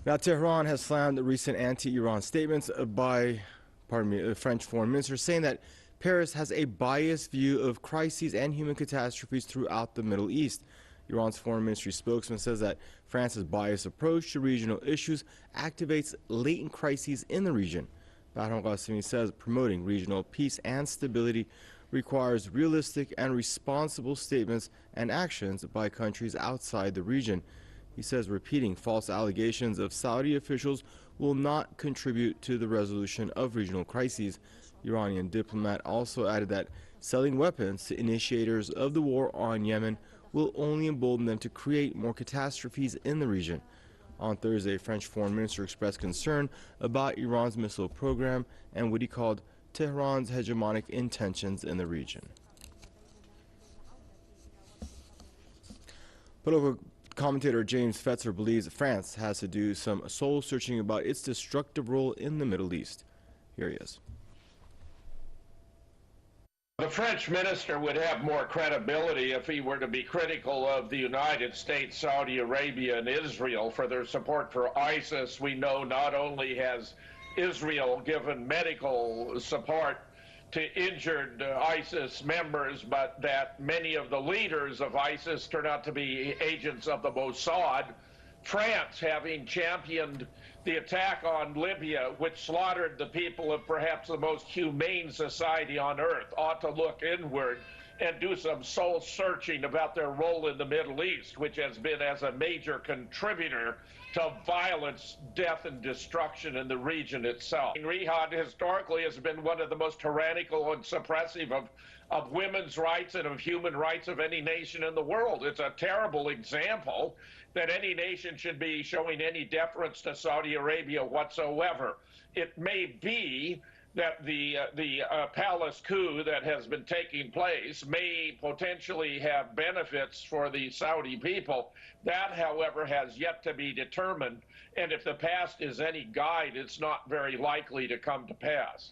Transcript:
Now, Tehran has slammed the recent anti-Iran statements by, the French Foreign Minister, saying that Paris has a biased view of crises and human catastrophes throughout the Middle East. Iran's Foreign Ministry spokesman says that France's biased approach to regional issues activates latent crises in the region. Bahram Qassemi says promoting regional peace and stability requires realistic and responsible statements and actions by countries outside the region. He says repeating false allegations of Saudi officials will not contribute to the resolution of regional crises. Iranian diplomat also added that selling weapons to initiators of the war on Yemen will only embolden them to create more catastrophes in the region. On Thursday, French Foreign Minister expressed concern about Iran's missile program and what he called Tehran's hegemonic intentions in the region. Political commentator James Fetzer believes France has to do some soul-searching about its destructive role in the Middle East. Here he is. The French minister would have more credibility if he were to be critical of the United States, Saudi Arabia, and Israel for their support for ISIS. We know not only has Israel given medical support to injured ISIS members, but that many of the leaders of ISIS turn out to be agents of the Mossad. France, having championed the attack on Libya, which slaughtered the people of perhaps the most humane society on earth, ought to look inward and do some soul searching about their role in the Middle East, which has been as a major contributor to violence, death, and destruction in the region itself. Riyadh historically has been one of the most tyrannical and suppressive of women's rights and of human rights of any nation in the world. It's a terrible example that any nation should be showing any deference to Saudi Arabia whatsoever. It may be that the palace coup that has been taking place may potentially have benefits for the Saudi people. That, however, has yet to be determined, and if the past is any guide, it's not very likely to come to pass.